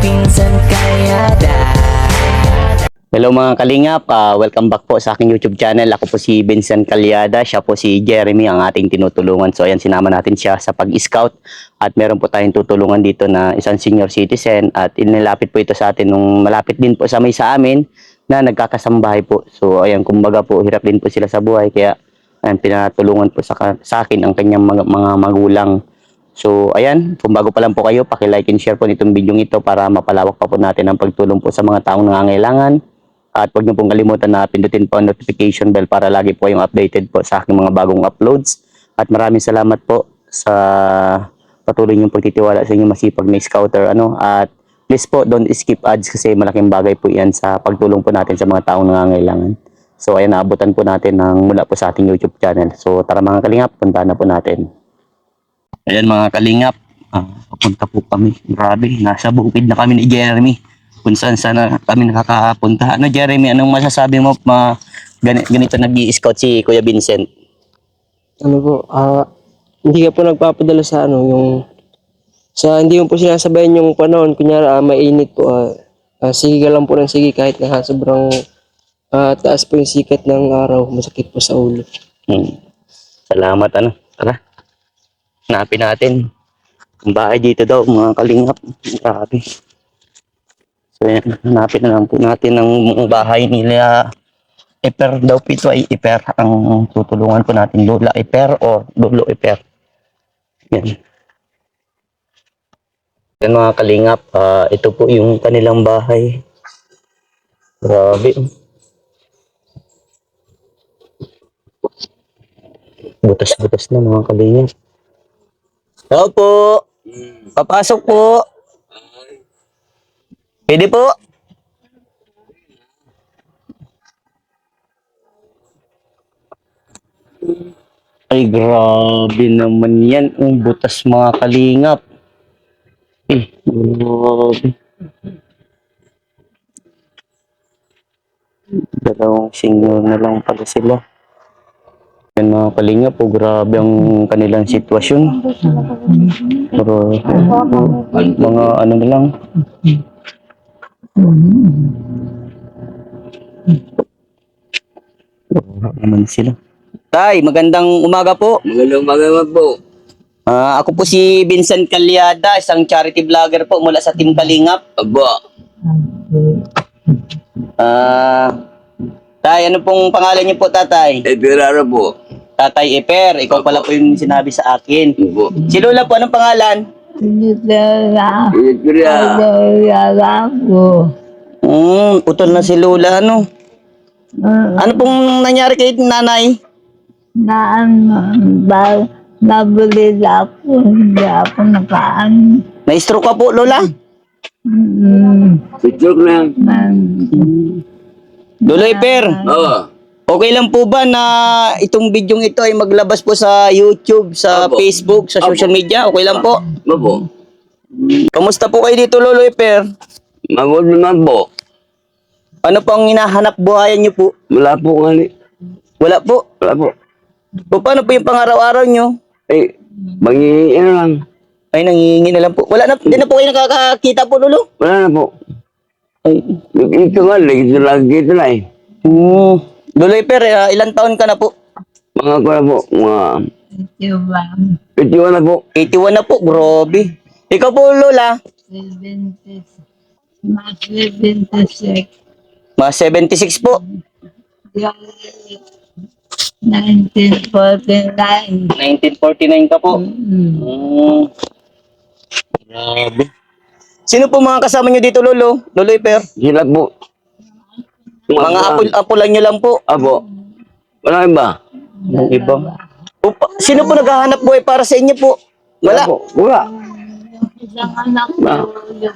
Pinsan Kalyada. Hello mga kalingap, welcome back po sa aking YouTube channel. Ako po si Vincent Calyada, siya po si Jeremy ang ating tinutulungan. So ayan, sinama natin siya sa pag-scout at meron po tayong tutulungan dito na isang senior citizen at inilapit po ito sa atin nung malapit din po sa amin na nagkakasambahay po. So ayan, kumbaga po hirap din po sila sa buhay kaya ayan, pinatulungan po sa akin ang kanyang mga magulang. So ayan, kung bago pa lang po kayo, paki-like and share po nitong video ito para mapalawak pa po natin ang pagtulong po sa mga taong nangangailangan. At huwag niyo pong kalimutan na pindutin po ang notification bell para lagi po kayong updated po sa aking mga bagong uploads. At maraming salamat po sa patuloy niyong pagtitiwala sa inyong masipag na scouter. At please po, don't skip ads kasi malaking bagay po yan sa pagtulong po natin sa mga taong nangangailangan. So ayan, naabutan po natin mula po sa ating YouTube channel. So tara mga kalingap, puntahan na po natin. Ayan mga kalingap, papunta po kami. Grabe, nasa bukid na kami ni Jeremy. Kung saan sana kami nakakapunta. Jeremy, anong masasabi mo ganito nag-i-scout si Kuya Vincent? Hindi ka po nagpapadala sa hindi mo po sinasabayan yung panahon, kunyari mainit po, sige ka lang po ng sige kahit na sobrang taas po yung sikat ng araw, masakit po sa ulo. Salamat tara. Hanapin natin ang bahay dito daw mga kalingap. Grabe. So yan, hanapin na lang po natin ang bahay nila. Iper daw pito ay Iper ang tutulungan po natin. Lola Iper o Lolo Iper. Yan. Yan mga kalingap, ito po yung kanilang bahay. Grabe. Butas-butas na mga kalingap. Hello po. Papasok po. Pwede po. Ay, grabe naman yan. Ang butas mga kalingap. Grabe. Dalawang senior na lang pala sila. Yan mga kalingap po, grabe ang kanilang sitwasyon. Pero, mga ano na lang. Naman sila. Tay, magandang umaga po. Magandang umaga po. Ako po si Vincent Calyada, isang charity vlogger po mula sa Team Kalingap. Aba. Tay, ano pong pangalan niyo po, tatay? Piraro po. Tatay Eper, ikaw pala po yung sinabi sa akin. Opo. Si Lola po, anong pangalan? Utol na si Lola, ano? Ano pong nangyari kay nanay? Nabulid ako, hindi ako nakaan. Na-stroke ka po, Lola? Pitrok na. Lolo Eper, Oo. okay lang po ba na itong bidyong ito ay maglabas po sa YouTube, sa Opo. Facebook, sa social media? Okay lang po? Opo. Kamusta po kayo dito, Lolo Eper? Mabuti naman po. Ano po ang hinahanap buhayan niyo po? Wala po nga ni. Wala po. Wala po. O paano po yung pangaraw-araw niyo? Mangingiin lang. Ay, nangihingi na lang po. Wala na, di na po kayo nakakakita po, Lolo? Wala na po. Ay. Ito nga, dito na eh. Lolo Eper, ilang taon ka na po? Mga ko na po. Mga Diba? 51 na po. 81 na po, grabe. Ikaw po, Lola? 76. Mga 76 po. 1949. 1949 ka po. Grabe. Sino po mga kasama nyo dito, Lolo? Lolo Eper? Sila po. Mga apulan nyo lang po. Apo. Wala ba? Yung iba. Sino po naghahanap buhay para sa inyo po? Wala. Po. Wala. Isang anak ko yung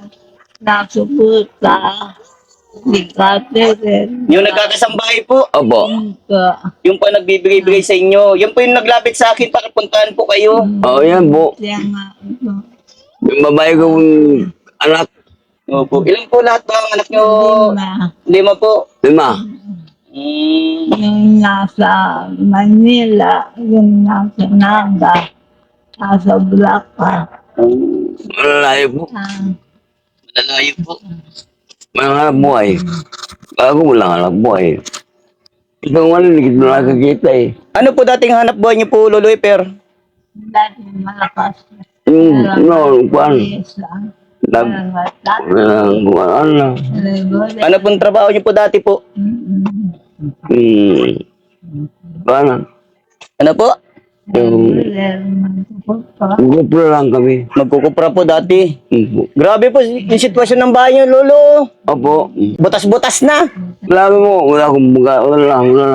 nasuputa. Yung nagkakasambahay po. Opo. Yung po nagbibigay-bigay sa inyo. Yung po yung naglapit sa akin para puntahan po kayo. Oo, yan po. Yung babae kong anak. Opo. Ilan po lahat ba ang anak nyo? 5 po. 5. Yung nasa Manila, yung nasa Naga, nasa Bulacan. Malalayo po. Lalayo po. May hanap buhay. Ako wala hanap buhay. Ito nga rin, hindi ko nakakita eh. Ano po dating hanap buhay niyo po, Lolo Eper? Dati malakas. No, kuan. Nag, ano, Ano pong trabaho niyo po dati po? kuan. Ano po? Yung, grupo lang kami. Magkukupra po dati. Opo. Grabe po yung sitwasyon ng bahay niyo, Lolo. Opo. Butas-butas na. Labi mo, wala akong buga, wala lang. Wala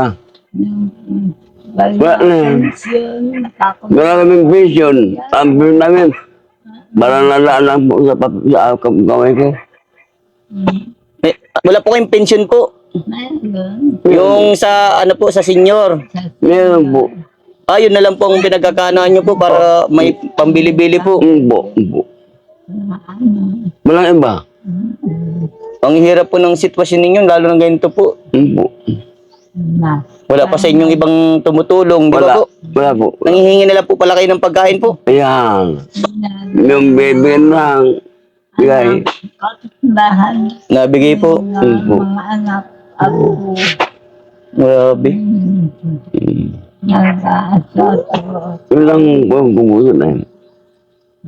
na yan. Wala kaming vision. Ang vision namin, parang nalaan lang po sa kamay ko. Wala po kayong pension po. Yung sa ano po sa senior. Meron po. Yun na lang po ang pinagkakanahan nyo po para may pambili-bili po. Opo. Walang iba. Ang hirap po ng sitwasyon ninyo, lalo na ganito po. Opo. Wala pa sa inyong ibang tumutulong, di ba Wala. po? Wala po. Nanghihingi na lang po pala kayo ng pagkain po. Ayan. Yung baby lang. Bigay. Bahan Nabigay po. ng mga anak ako. Grabe. Nag-aasot. Yun lang po ang kumuso na yun.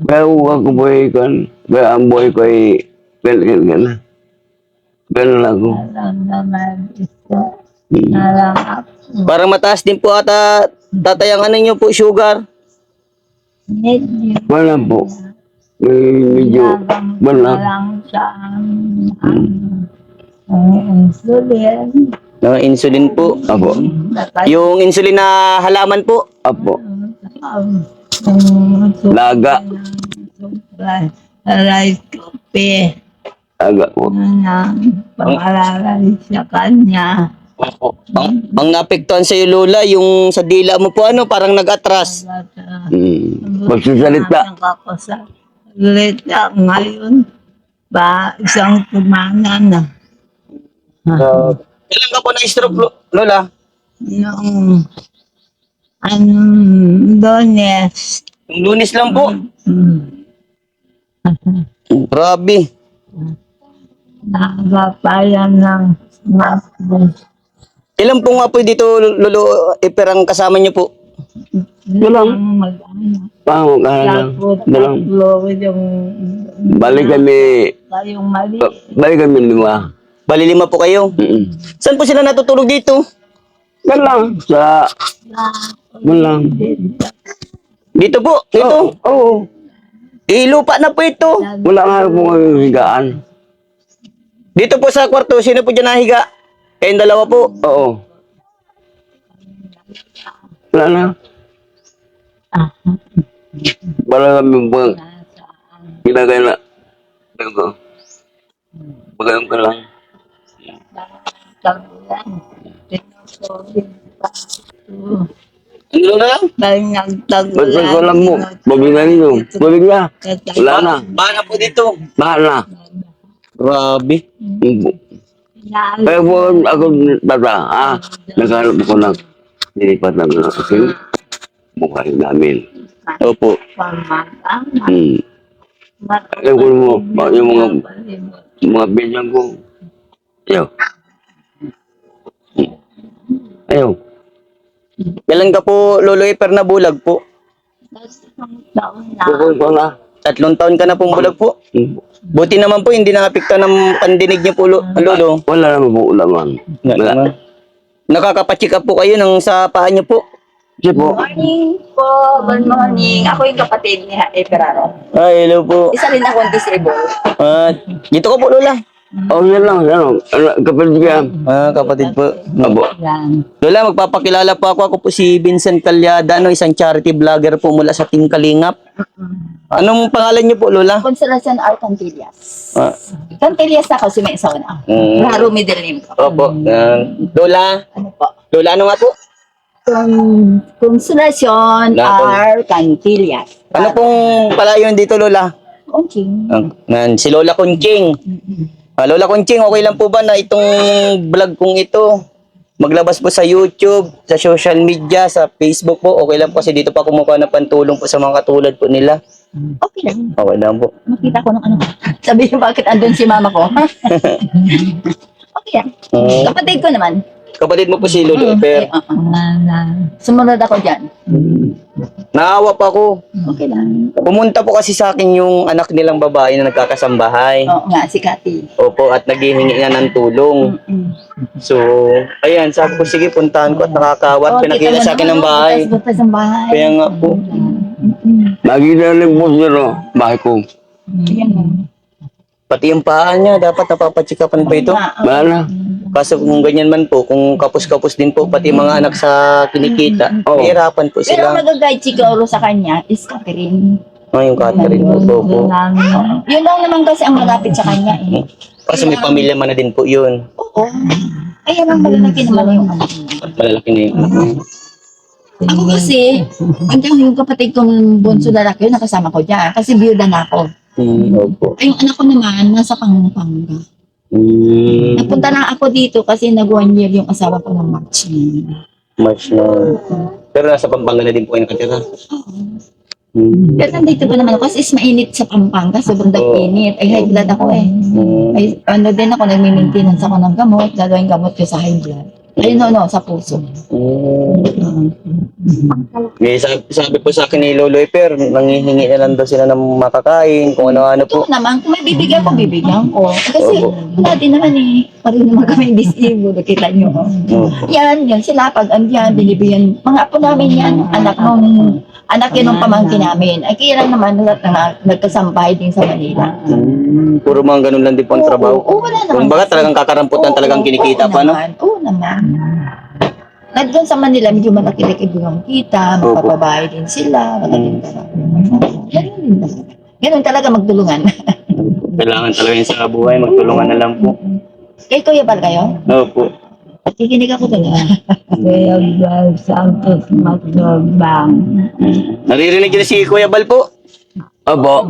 Kaya ako po kan. Kaya ang buhay ko ay ganun. Ganun ako. Alam naman ito. Alam ako. Parang mataas din po ata tatay ang ano nyo po, sugar. Medyo Wala po. Medyo, wala. lang sa insulin. No, insulin po. Apo. Yung insulin na halaman po. Apo. Laga. Rice coffee Laga po. na pangalalay sa kanya. Ang naapektuhan sa iyo, Lola, yung sa dila mo po, ano, parang nag-atras. Magsasalita. Salita ngayon. Isang kumana na. Kailan ka po na-stroke, Lola? Noong Dones. Yung Lunes lang po. Grabe. Nagapayan ng smartphone. Ilan po nga po dito, Lolo, iperang kasama niyo po? Dalang. Mag-anak. Pangok ka lang. Tapos Dalang. tatlo yung Balik kami. kayong mali. Balik kami lima. Bali 5 po kayo. Saan po sila natutulog dito? Yan lang. Sa, yan lang. Dito po, dito. Oo. Lupa na po ito. Wala nga po kami higaan. Dito po sa kwarto, sino po dyan nahiga? Kayong dalawa po. Oo. Wala na. Wala kami pang ginagana. Ito. Pagayong ka lang. Tagulan. Tinusobin pa. Ano na lang? Dahil Ba't nagtagulan. ko alam mo? Mabigla nito. Mabigla. Wala na. Bahala po dito. Mahal na. Grabe. Kaya po ako tata, naghanap ako ng nilipat ng aking mukha namin. Opo. Kaya ko mo, yung mga bilang ko, ayaw. Ayaw. Kailan ka po, Lolo Eper, na bulag po? Taon na. Kukul ko na. 3 taon ka na pong bulag po. Buti naman po, hindi nakapikta ng pandinig niyo po, Lolo. Wala naman po ulaman. Wala. Nakakapacheck up po kayo ng sa paa niyo po. Kasi po, Morning po. Good morning. Ako yung kapatid ni Eperaro. Ay, hello po. Isa rin akong disabled. Dito ko po, Lola. yan lang, kapatid ka. Kapatid po. Abo. Lola, magpapakilala po ako. Ako po si Vincent Calyada, isang charity vlogger po mula sa Team Kalingap. Anong pangalan niyo po, Lola? Consolacion R. Cantillas. Ah, Cantillas na kasi may isawa na. Raro middle name ko. Opo. Lola. Ano po? Lola, ano nga po? Consolacion R. Cantillas. Ano pong palayon dito, Lola? Okay. Si Lola Conching. Lola Conching, okay lang po ba na itong vlog kong ito maglabas po sa YouTube, sa social media, sa Facebook po? Okay lang po kasi dito pa kumukuha ng pantulong po sa mga katulad po nila. Okay lang. Okay lang po. Makita ko ng ano. Sabihin bakit andun si mama ko. Okay lang. Mm. Kapatid ko naman. Kapatid mo po si Lolo Eper. Sumunod ako dyan. Naawa pa ako. Okay lang. Pumunta po kasi sa akin yung anak nilang babae na nagkakasambahay. Oo nga, si Cathy. Opo, at naghihingi nga ng tulong. So, ayan, sabi ko, sige, puntahan ko at nakakawat. Pinakita sa akin ng bahay. Butas ang bahay. Kaya nga po. Nakita rin po sir, oh. Bakit ko? Pati yung paa niya, dapat napapatsikapan pa ito. Wala na. Kaso kung ganyan man po, kung kapos-kapos din po, pati mga anak sa kinikita, Oo. mahirapan po Pero sila. ang nag-guide siguro sa kanya is Catherine. Yung Catherine po. Opo. Yun lang naman kasi ang malapit sa kanya eh. Kasi may pamilya man na din po yun. Oo. Kaya lang malalaki naman yung anak niya. Malalaki na yun. Ako kasi, hanggang yung kapatid kong bunso lalaki yun, nakasama ko dyan. Kasi biyuda na ako. Opo. Ay, yung anak ko naman, nasa Pampanga. Napunta lang ako dito kasi nag-1 year yung asawa ko ng March na. March na. Pero nasa Pampanga na din po kayo nakatira. Pero nandito pa naman ako kasi is mainit sa Pampanga, sobrang init. Ay, high blood ako eh. Ay, ano din ako, nagmi-maintenance ako ng gamot, gagawin gamot ko sa high blood. Ay, no, sa puso. May sabi po sa akin ni Lolo Eper, nanghihingi na lang daw sila ng makakain, kung ano-ano po. Ito naman, kung may bibigyan ko, bibigyan ko. Kasi, Opo. wala din naman eh. Parin naman kami disabled, nakita nyo. Yan, sila pag andyan, binibigyan. Mga apo namin yan, anak yun ng pamangkin namin. Ay, kaya lang naman, nagkasampay din sa Manila. Puro mga ganun lang din po ang trabaho. Oo, wala naman. Kung baga talagang kakaramputan, talagang kinikita pa, no? Oo naman. Nandun sa Manila, medyo malaki-laki yung kita, magpapabahay din sila, magaling talaga. Ganun din talaga. Ganun talaga magtulungan. Kailangan talaga yun sa buhay, magtulungan na lang po. Kay Kuya Bal kayo? Opo. Kikinig ako talaga. Kuya Bal Santos Matubang. Naririnig niyo si Kuya Bal po? Opo.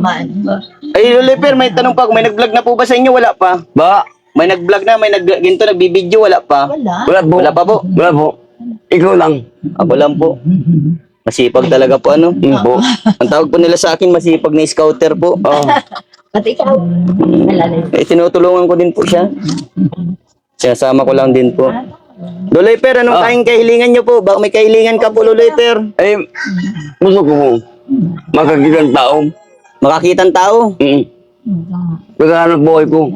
Ay, Lolo Eper, may tanong pa ako, may nag-vlog na po ba sa inyo? Wala pa. Ba? May nag-vlog na, may ginto, nagbibideo, wala pa. Wala. Wala po. Wala pa po. Wala po. Ikaw lang. Ako lang po. Masipag talaga po, ano? Po. Ang tawag po nila sa akin, masipag na scouter po. Oh. Pati ikaw. Alalay. Tinutulungan ko din po siya. Sinasama ko lang din po. Lolo Eper, anong tayong kahilingan niyo po? Baka may kahilingan ka po, Lolo Eper. Eh, gusto ko mo. Makakita ng tao. Makakitang tao. Pagkahanap buhay ko.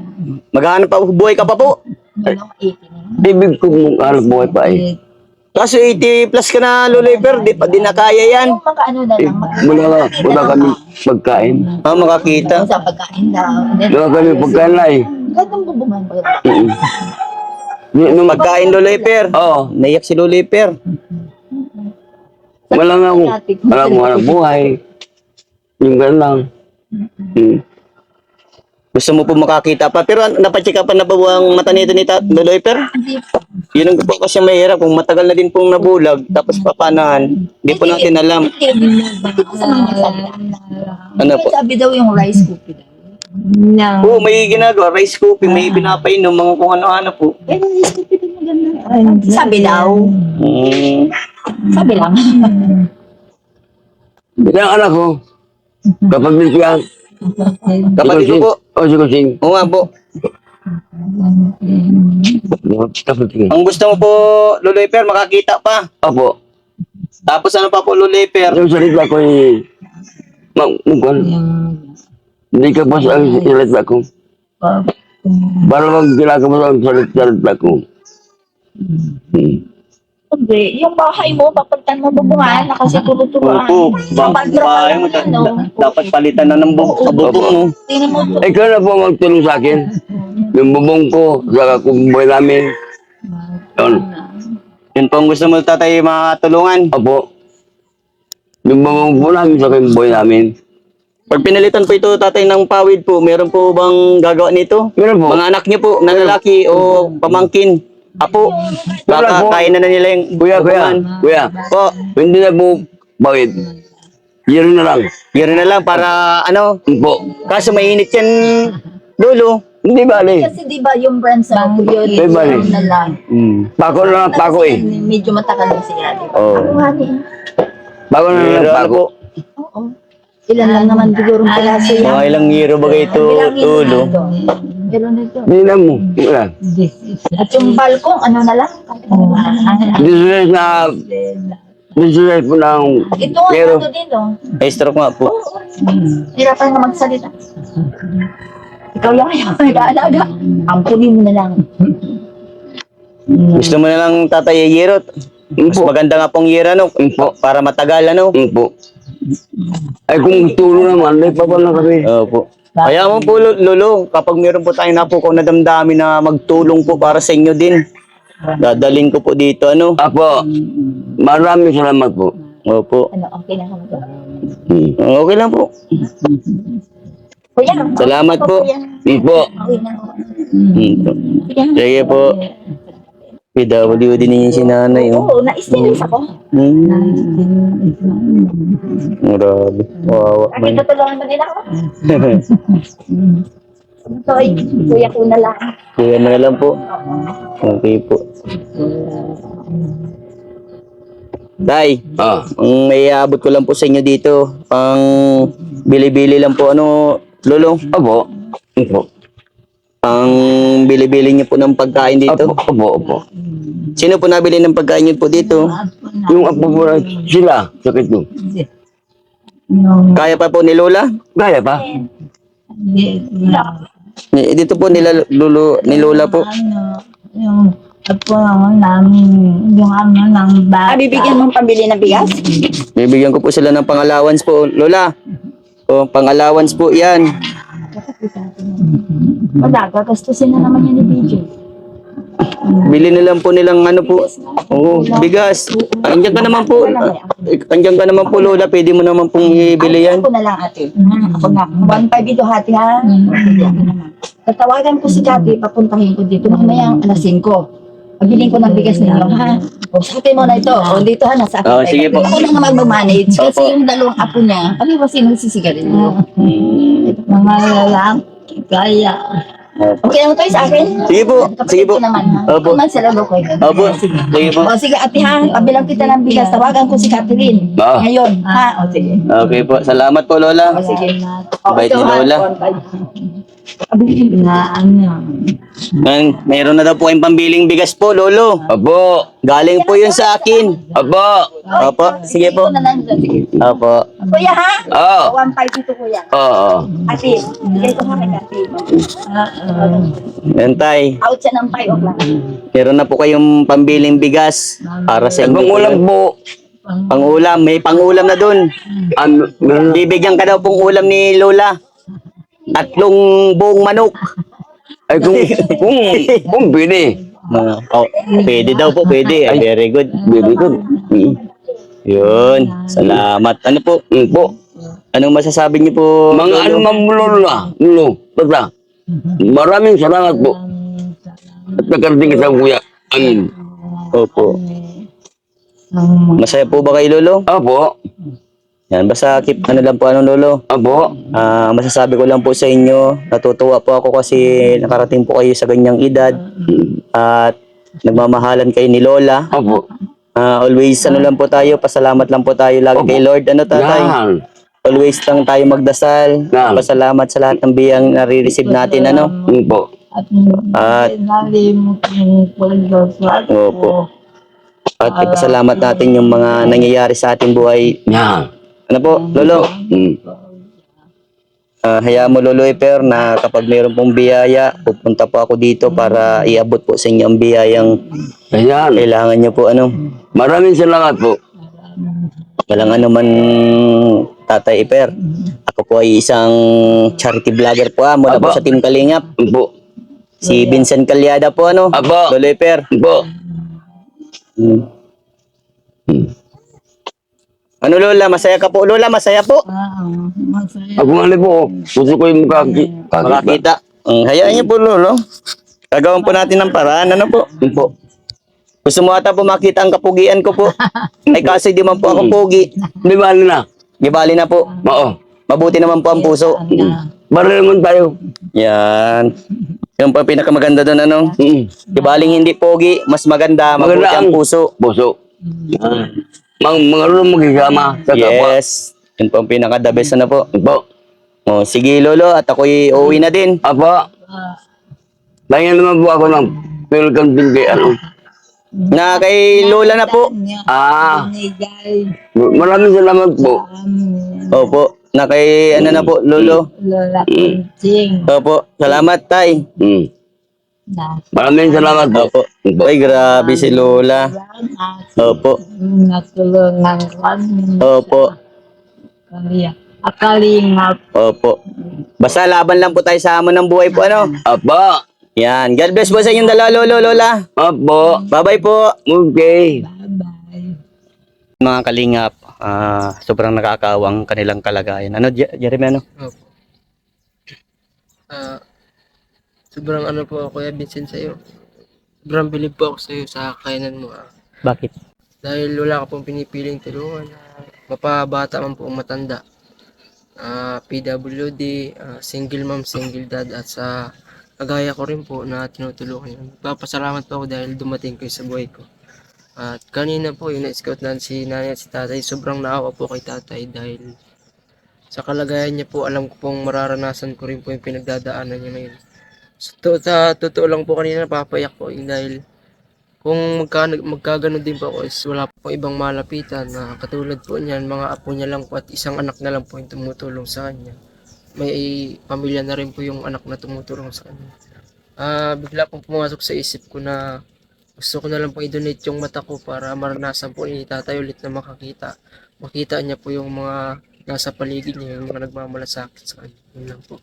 Maghahanap pa buhay ka pa po. Noong 18 Bibig ko mong hanap buhay pa eh. Kaso 80 plus ka na, Lolo Eper. Di pa din na kaya yan. Yung mga ano na Eh, lang. wala kami pagkain. Makakita. Sa pagkain daw. And then, Wala kami pagkain na eh. gandang bubungan ba? Nung Pagkain, Lolo Eper. Oo. Naiyak si Lolo Eper. Wala nga akong hanap buhay. Yung ganun lang. Gusto mo po makakita pa. Pero napacheck up na ba ang mata nito ni Lolo Eper? Hindi Yun ang po kasi mahirap. Kung matagal na din pong nabulag, tapos papanahan, hindi po natin alam. Ano po? Sabi daw yung rice cookie daw. Oo, may ginagawa. Rice cooking, may pinapainom, mga kung ano-ano po. Pero rice cookie daw maganda. Sabi daw. Sabi lang. Yung anak ko, kapag bigyan, Kapatid ko po. O, si Kusing. Oo nga po. Kapag bigyan. Ang gusto mo po, Lolo Eper, makakita pa. Opo. Tapos ano pa po, Lolo Eper? Yung salita ko eh, mungkon. Hindi ka pa sa salita ko. Para mag ginagawa sa salita ko. Hindi, yung bahay mo, papalitan mo bubungan na kasi tulo-tuloan. Opo, bahay mo, dapat palitan na ng bubong mo. Tingnan mo to. Ikaw na po magtulong sa akin. Yung bubong ko, sa kumboy namin. Yun. Yun po ang gusto mo, tatay, makatulungan. Opo. Yung bubong po namin sa kumboy namin. Pag pinalitan po ito, tatay, ng pawid po, meron po bang gagawa nito? Meron po. Mga anak niyo po, na lalaki o pamangkin. Apo, baka kain na nila yung Kuya, bubungan. Po, hindi na po bawid. Yero na lang. yun na lang para ano, Po. kaso mainit yan, Lolo. Hindi bali. Kasi di ba yung brand sa yun, May bali. na lang. Pako na lang pako eh. Medyo matagal na sila, di ba? Oo. Ako nga din. Pako na lang Pero ano pako. po, Oo. Ilan lang naman siguro ang piraso yan. Mga ilang hero ba kayo Bilang tulo? Pero nito. Tingnan mo. Wala. At yung balkong, ano na lang? Business na, business po ng, Ito ang pero, ano din, oh. Ay, stroke nga po. Hirapan na magsalita. Ikaw yung nag-aalaga. Ampunin mo na lang. Gusto mo na lang tatay Yerot? Mas maganda nga pong year ano, para matagal ano. po. Ay kung tulo naman, ay pa lang kami. Opo. Kaya mo po lolo, kapag meron po tayong napukaw na damdamin na magtulong po para sa inyo din. Dadalhin ko po dito ano. Apo, maraming salamat po. Opo. Ano, okay na ako. Okay lang po. Kuya, Salamat po. kuya. Po. Okay na ako. Kuya. Sige po. PWD din yung sinanay oh. Oo, na-stills ako. Grabe. Wawa Kasi man. tutulungan mo din ako. So, kuya ko na lang. Kaya na lang po. Okay po. Tay, ang may aabot ko lang po sa inyo dito. Pang bili-bili lang po ano, lolo. Apo. Opo. Ang bili-bili niyo po ng pagkain dito. Opo. Sino po nabili ng pagkain niyo po dito? Yung apo po na sila, sakit mo. Kaya pa po ni Lola? Kaya pa? Dito po nila Lolo, ni Lola po. Yung apo namin, yung ama ng bata. Bibigyan mong pambili ng bigas? Bibigyan ko po sila ng pang-allowance po, Lola. O, pang-allowance po yan. Wala, gagastusin na naman yan ni BJ. Bili na lang po nilang ano po. Oo, bigas. Andiyan ka naman po. Andiyan ka naman po, Lola. Pwede mo naman pong ibili yan. Ako na lang, ate. Ako na. 1.5 ito, hati, ha? Tatawagan ko si Kati, papuntahin ko dito. Mamaya ang alas 5. Pagbilin ko ng bigas ninyo, ha? O, sa akin mo na ito. O, dito, ha? Nasa akin. Oh, sige po. Ako lang naman mag-manage. Kasi Opo. yung dalawang apo niya, kami ba sinusisigarin mo? Mga lalaki, kaya. Okay lang tayo sa akin? Sige po. Sige po. Kapatid ko naman, ha? Opo. Naman sila ko. Opo, sige po. O, sige, ate, ha? Pabilang kita ng bigas. Tawagan ko si Catherine. Ah. Ngayon, ha? O, sige. Okay po. Salamat po, Lola. O, sige. O, Bait ito, ni ha? Lola. Na ano. Mayroon na daw po kayong pambiling bigas po, Lolo. Apo. Galing po yun sa akin. Apo. Opo, sige po. Ito na lang. Sige. Opo. Kuya, ha? Oo. 1.5 ito, kuya. Oo. Ate, bigay ko ha kay Ate. Yan, tay. Out siya ng 5 o'clock. Meron na po kayong pambiling bigas para sa inyo. Pangulam po. Pangulam. May pangulam na dun. Meron na. Bibigyan ka daw pong ulam ni Lola. 3 buong manok. Ay kung pwede. Oh, pwede daw po, pwede. Ay, very good. Pwede ko. Yun. Salamat. Ano po? Po. Anong masasabi niyo po? Mga Lolo? anumang lola. Basta. Maraming salamat po. At nagkarating ka sa kuya. Amin. Opo. Masaya po ba kayo, Lolo? Apo. Yan, basta keep ano lang po, ano, Lolo. Apo. Masasabi ko lang po sa inyo, natutuwa po ako kasi nakarating po kayo sa ganyang edad at nagmamahalan kayo ni Lola. Apo. Always ano lang po tayo, pasalamat lang po tayo lagi kay Lord. Ano tatay? Yan. Always lang tayo magdasal. Yan. Pasalamat sa lahat ng biyang nare-receive natin, ano? Po. At Nalimot yung pagdasal opo. At ipasalamat natin yung mga nangyayari sa ating buhay. Yan. Ano po, Lolo? Mm. Hayaan mo, Lolo Eper, na kapag mayroon pong biyaya, pupunta po ako dito para iabot po sa inyo ang biyayang Ayan. kailangan nyo po, ano. Maraming salamat po. Walang ano man, Tatay Eper. Ako po ay isang charity vlogger po, mula po Aba. sa Team Kalingap. Po. Si Vincent Calyada po, ano. Aba. Lolo Eper. Po. Ano, Lola? Masaya ka po, Lola? Masaya po. masaya. Ako nga po. Gusto ko yung kakita. Makakita. Hayaan niyo po, Lolo. Gagawin po natin ng paraan, ano po. Po. Gusto mo ata po makita ang kapugian ko po. Ay kasi di man po ako pugi. Di ba na? Di bali na po. Oo. Mabuti naman po ang puso. Bari naman tayo. Yan. Yung pa pinakamaganda doon, ano. Di baling hindi pogi, mas maganda, mabuti Maganda ang ang- puso. Puso. Mga mga rin magkikama sa kapwa. Yes. Yun po ang pinaka-the best na po. Opo. Oh, sige lolo, at ako'y uuwi na din. Apo. Tingnan naman po ako ng welcome din kay ano. Na kay lola na po. Ah, Binigay maraming salamat po. Opo, na kay ano na po, lolo. Lola Kunching Opo, salamat tay. na Maraming salamat po. Opo. Ay, grabe si lola. salamat Opo, natulungan kami. opo, Akalingap. opo. Basta laban lang po tayo sa hamon ng buhay po, ano? Apo. Yan, God bless po sa inyong dalawa, lolo, lola. Apo. Bye-bye po. Okay. Bye-bye. Mga kalingap, sobrang nakakawang kanilang kalagayan. Ano, Jeremy, ano? Opo. Sobrang ano po Kuya Vincent sa'yo. Sobrang bilib po ako sa'yo sa kakayanan mo. Bakit? Dahil wala ka pong pinipiling tulungan. Mapabata man po ang matanda. PWD, single mom, single dad, at sa kagaya ko rin po na tinutulungan yun. Papasalamat po ako dahil dumating kayo sa buhay ko. At kanina po yung na-scout na si nanay at si tatay, sobrang naawa po kay tatay dahil sa kalagayan niya po, alam ko pong mararanasan ko rin po yung pinagdadaanan niya ngayon. Sa totoo lang po kanina napapayak po dahil kung magkaganon din po ako is wala po ibang malapitan na katulad po niyan, mga apo niya lang po at isang anak na lang po yung tumutulong sa kanya. May pamilya na rin po yung anak na tumutulong sa kanya. Bigla pong pumasok sa isip ko na gusto ko na lang pong i-donate yung mata ko para maranasan po ni tatay ulit na makita niya po yung mga nasa paligid niya, yung mga nagmamalasakit sa kanya. Yun lang po.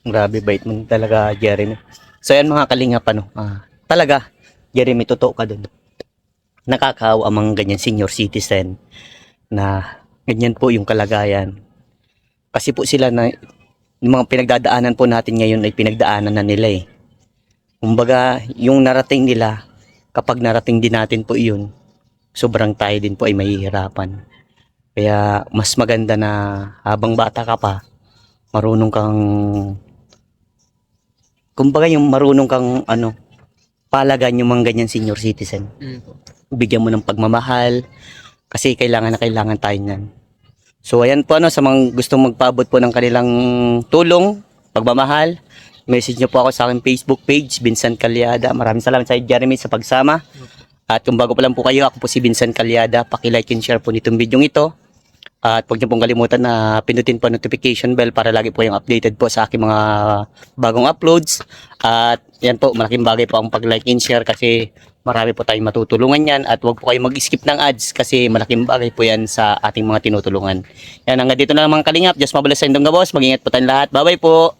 Grabe, bait mo talaga, Jeremy. So yan mga kalingap, ano, talaga, Jeremy, totoo ka dun. Nakakaawa ang mga ganyan senior citizen na ganyan po yung kalagayan. Kasi po sila na, yung mga pinagdadaanan po natin ngayon ay pinagdaanan na nila eh. Kumbaga, yung narating nila, kapag narating din natin po iyon, sobrang tayo din po ay mahihirapan. Kaya mas maganda na habang bata ka pa, marunong kang, kumbaga yung marunong kang ano, palagan yung mga ganyan senior citizen. Bigyan mo ng pagmamahal kasi kailangan na kailangan tayo niyan. So ayan po ano, sa mga gustong magpaabot po ng kanilang tulong, pagmamahal, message nyo po ako sa aking Facebook page, Vincent Calyada. Maraming salamat sa Jeremy sa pagsama. At kung bago pa lang po kayo, ako po si Vincent Calyada. Paki-like and share po nitong video ito. At huwag niyo pong kalimutan na pindutin po notification bell para lagi po yung updated po sa aking mga bagong uploads. At yan po, malaking bagay po ang pag-like and share kasi marami po tayong matutulungan yan. At huwag po kayo mag-skip ng ads kasi malaking bagay po yan sa ating mga tinutulungan. Yan, hanggang dito na lang mga kalingap. Just mabalas sa indong gabos. Mag-ingat po tayong lahat. Bye-bye po!